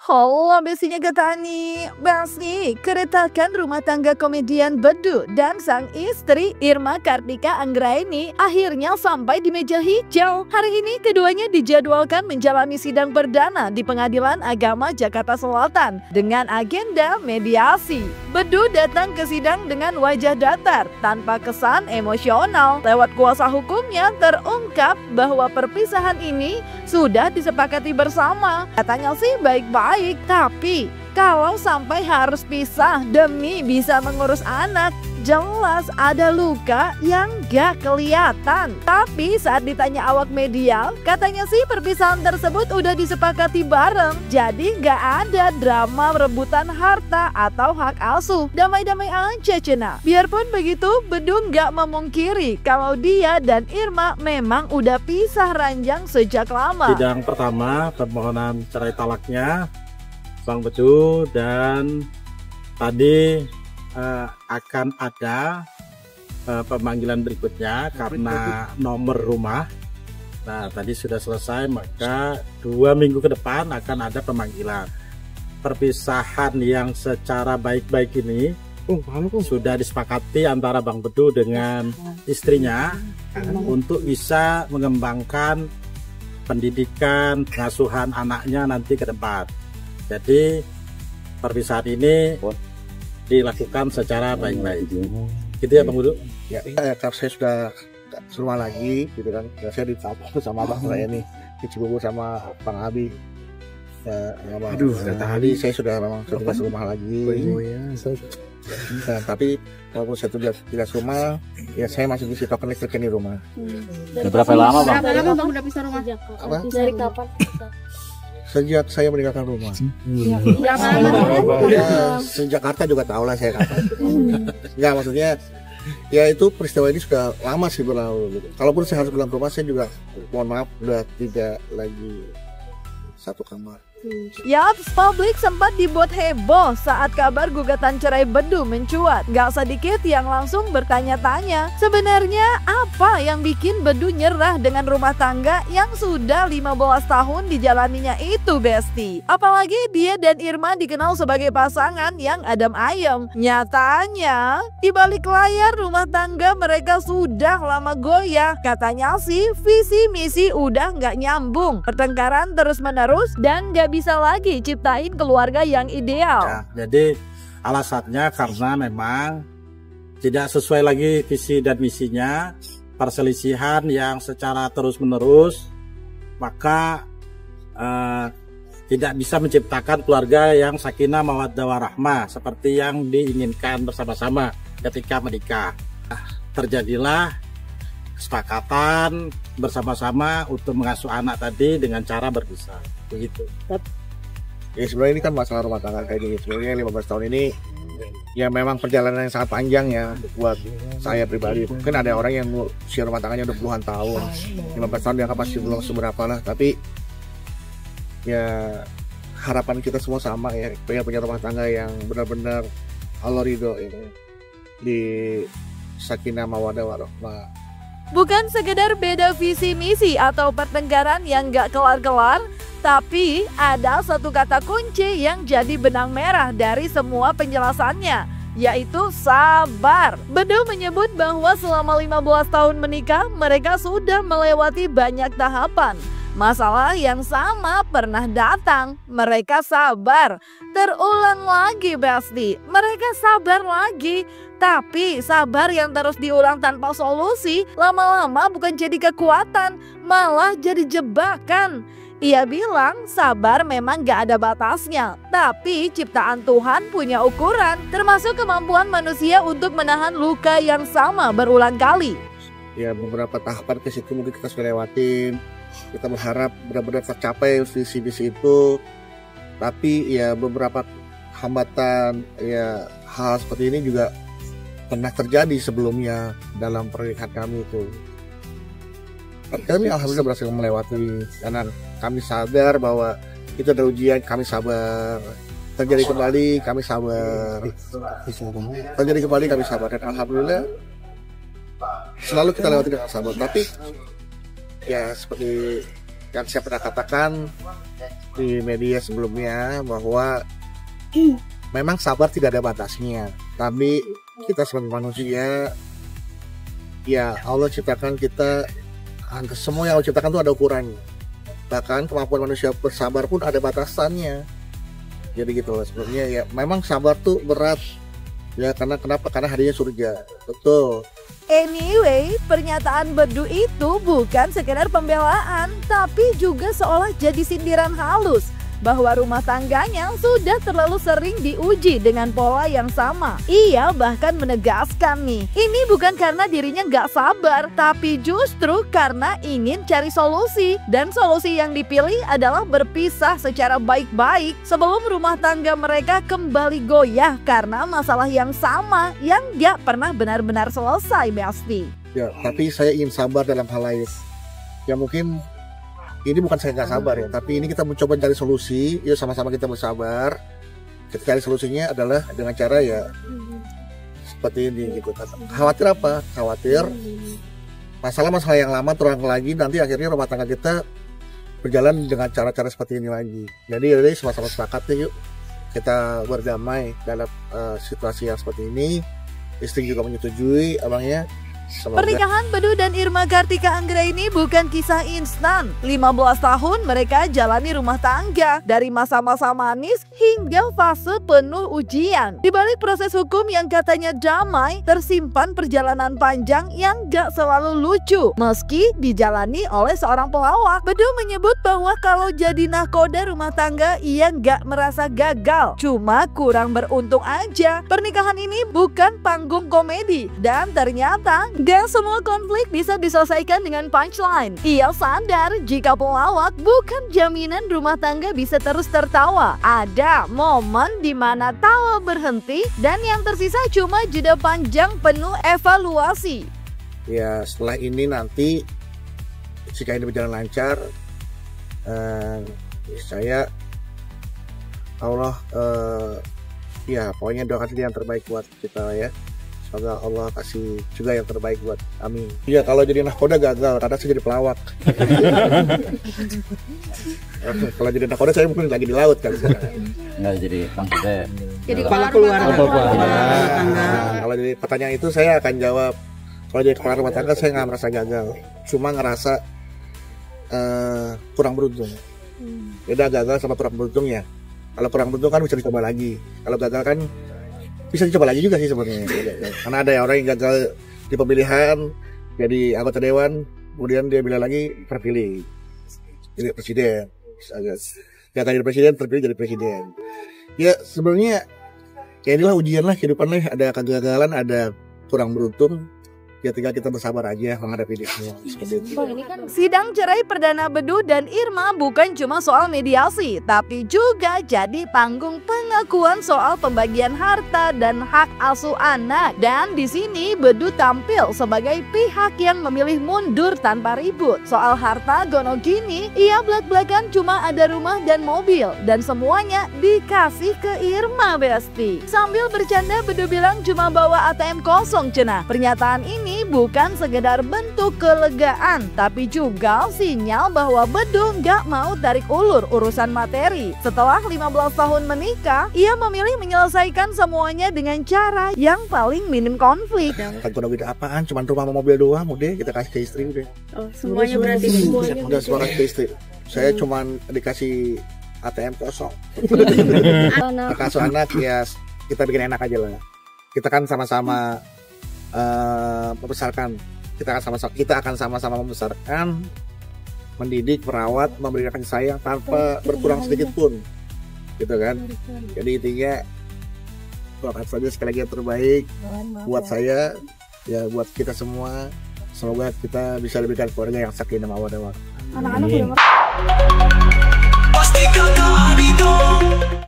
Halo besinya Getani, Besi keretakan rumah tangga komedian Bedu dan sang istri Irma Kartika Anggraini akhirnya sampai di meja hijau. Hari ini keduanya dijadwalkan menjalani sidang perdana di Pengadilan Agama Jakarta Selatan dengan agenda mediasi. Bedu datang ke sidang dengan wajah datar tanpa kesan emosional. Lewat kuasa hukumnya terungkap bahwa perpisahan ini sudah disepakati bersama. Katanya sih baik-baik. Tapi kalau sampai harus pisah demi bisa mengurus anak, jelas ada luka yang gak kelihatan. Tapi saat ditanya awak media, katanya sih perpisahan tersebut udah disepakati bareng. Jadi gak ada drama rebutan harta atau hak asuh. Damai-damai aja cena. Biarpun begitu, Bedung gak memungkiri kalau dia dan Irma memang udah pisah ranjang sejak lama. Sidang pertama permohonan cerai talaknya Bang Bedu, dan tadi akan ada pemanggilan berikutnya karena nomor rumah. Nah tadi sudah selesai, maka 2 minggu ke depan akan ada pemanggilan. Perpisahan yang secara baik-baik ini sudah disepakati antara Bang Bedu dengan istrinya untuk bisa mengembangkan pendidikan, pengasuhan anaknya nanti ke depan. Jadi perpisahan ini dilakukan secara baik-baik. Gitu ya Bang Bedu? Ya, karena saya sudah serumah lagi, gitu kan. Saya ditampung sama abang saya nih, di Cibubur sama Bang Abi. Aduh, tadi saya sudah memang sudah serumah lagi. Nah, tapi walaupun saya sudah tidak serumah, ya saya masih bisa token listrik di rumah. Berapa lama Bang? Berapa lama Bang udah bisa rumah? Apa? Dari kapan? Sejak saya meninggalkan rumah. Ya, sejak Jakarta juga tahu lah saya kapan. Enggak, maksudnya ya itu peristiwa ini sudah lama sih berlalu gitu. Kalaupun saya harus pulang ke rumah, saya juga mohon maaf udah tidak lagi satu kamar. Yaps, publik sempat dibuat heboh saat kabar gugatan cerai Bedu mencuat. Gak sedikit yang langsung bertanya-tanya, sebenarnya apa yang bikin Bedu nyerah dengan rumah tangga yang sudah 15 tahun dijalaninya itu, Besti? Apalagi dia dan Irma dikenal sebagai pasangan yang adem ayem. Nyatanya, di balik layar rumah tangga mereka sudah lama goyah. Katanya sih visi misi udah gak nyambung, pertengkaran terus menerus dan gak bisa lagi ciptain keluarga yang ideal. Ya, jadi alasannya karena memang tidak sesuai lagi visi dan misinya, perselisihan yang secara terus menerus, maka tidak bisa menciptakan keluarga yang sakinah mawaddah warahmah seperti yang diinginkan bersama-sama ketika menikah. Terjadilah kesepakatan bersama-sama untuk mengasuh anak tadi dengan cara berpisah. Begitu. Ya sebenarnya ini kan masalah rumah tangga kayak gini. Sebenarnya 15 tahun ini ya memang perjalanan yang sangat panjang ya buat saya pribadi. Mungkin ada orang yang usia rumah tangganya udah puluhan tahun, 15 tahun dianggap pasti belum seberapa lah. Tapi ya harapan kita semua sama ya, pengen punya rumah tangga yang benar-benar Allah ridho ini, di sakinah mawaddah warahmah. Bukan sekedar beda visi misi atau pertengkaran yang gak kelar-kelar, tapi ada satu kata kunci yang jadi benang merah dari semua penjelasannya, yaitu sabar. Bedu menyebut bahwa selama 15 tahun menikah, mereka sudah melewati banyak tahapan. Masalah yang sama pernah datang, mereka sabar. Terulang lagi, Besti, mereka sabar lagi. Tapi sabar yang terus diulang tanpa solusi, lama-lama bukan jadi kekuatan, malah jadi jebakan. Ia bilang sabar memang gak ada batasnya, tapi ciptaan Tuhan punya ukuran, termasuk kemampuan manusia untuk menahan luka yang sama berulang kali. Ya beberapa tahapan ke situ mungkin kita sudah lewatin. Kita berharap benar-benar tercapai visi-visi itu, tapi ya beberapa hambatan, ya hal seperti ini juga pernah terjadi sebelumnya dalam pernikahan kami itu. Kami alhamdulillah berhasil melewati, karena kami sadar bahwa itu ada ujian, kami sabar. Terjadi kembali, kami sabar. Terjadi kembali, kami sabar. Dan alhamdulillah selalu kita lewati dengan sabar. Tapi ya seperti yang saya pernah katakan di media sebelumnya bahwa memang sabar tidak ada batasnya, tapi kita sebagai manusia, ya Allah ciptakan kita, semua yang Allah ciptakan itu ada ukurannya. Bahkan kemampuan manusia bersabar pun ada batasannya. Jadi gitu loh sebenarnya, ya memang sabar tuh berat ya, karena kenapa? Karena hadiahnya surga. Betul. Anyway, pernyataan Bedu itu bukan sekedar pembelaan, tapi juga seolah jadi sindiran halus bahwa rumah tangganya sudah terlalu sering diuji dengan pola yang sama. Ia bahkan menegaskan nih, ini bukan karena dirinya nggak sabar, tapi justru karena ingin cari solusi. Dan solusi yang dipilih adalah berpisah secara baik-baik sebelum rumah tangga mereka kembali goyah karena masalah yang sama yang nggak pernah benar-benar selesai, Besti. Ya, tapi saya ingin sabar dalam hal lain. Ya mungkin ini bukan saya nggak sabar ya, tapi ini kita mencoba cari solusi. Yuk sama-sama kita bersabar. Kita cari solusinya adalah dengan cara ya seperti ini gitu. Khawatir apa? Khawatir masalah-masalah yang lama terulang lagi, nanti akhirnya rumah tangga kita berjalan dengan cara-cara seperti ini lagi. Jadi sama-sama sepakat yuk kita berdamai dalam situasi yang seperti ini. Istri juga menyetujui, abangnya. Pernikahan Bedu dan Irma Kartika Anggraini bukan kisah instan. 15 tahun mereka jalani rumah tangga, dari masa-masa manis hingga fase penuh ujian. Di balik proses hukum yang katanya damai, tersimpan perjalanan panjang yang gak selalu lucu. Meski dijalani oleh seorang pelawak, Bedu menyebut bahwa kalau jadi nahkoda rumah tangga ia gak merasa gagal, cuma kurang beruntung aja. Pernikahan ini bukan panggung komedi, dan ternyata gak semua konflik bisa diselesaikan dengan punchline. Ia sadar jika pelawak bukan jaminan rumah tangga bisa terus tertawa. Ada momen di mana tawa berhenti dan yang tersisa cuma jeda panjang penuh evaluasi. Ya setelah ini nanti jika ini berjalan lancar, saya Allah ya pokoknya doakan yang terbaik buat kita ya. Semoga Allah kasih juga yang terbaik buat amin. Iya kalau jadi nahkoda gagal, karena saya jadi pelawak. Kalau jadi nahkoda saya mungkin lagi di laut kan. Enggak jadi maksudnya. Jadi kepala keluarga. Kalau jadi pertanyaan itu saya akan jawab, kalau jadi kepala rumah tangga saya nggak merasa gagal, cuma ngerasa kurang beruntung. Beda gagal sama kurang beruntung ya. Kalau kurang beruntung kan bisa dicoba lagi. Kalau gagal kan bisa dicoba lagi juga sih sebenarnya. Karena ada orang yang gagal di pemilihan jadi anggota dewan, kemudian dia bilang lagi terpilih jadi presiden. Gagal jadi presiden, terpilih jadi presiden. Ya sebenarnya ya inilah ujian lah kehidupan lah, ada kegagalan, ada kurang beruntung. Ya tinggal kita bersabar aja menghadapi dia semua. Sidang cerai perdana Bedu dan Irma bukan cuma soal mediasi, tapi juga jadi panggung pengakuan soal pembagian harta dan hak asuh anak. Dan di sini Bedu tampil sebagai pihak yang memilih mundur tanpa ribut. Soal harta gono gini, ia belak-belakan cuma ada rumah dan mobil, dan semuanya dikasih ke Irma, Besti. Sambil bercanda Bedu bilang cuma bawa ATM kosong cenah. Pernyataan ini bukan sekedar bentuk kelegaan, tapi juga sinyal bahwa Bedu nggak mau tarik ulur urusan materi. Setelah 15 tahun menikah, ia memilih menyelesaikan semuanya dengan cara yang paling minim konflik. Kalau udah apaan, cuma rumah sama mobil doang, udah kita kasih ke istri udah. Oh, semuanya berarti semuanya. Udah semua kasih ke istri. Saya cuma dikasih ATM kosong. Kasih anak ya kita bikin enak aja lah. Kita kan sama-sama membesarkan, kita akan sama-sama membesarkan, mendidik, merawat, memberikan kasih sayang tanpa berkurang sedikit pun, gitu kan. Jadi intinya doakan saja sekali lagi yang terbaik buat saya, ya buat kita semua. Semoga kita bisa diberikan keluarga yang sakinah mawaddah warahmah. Anak-anak udah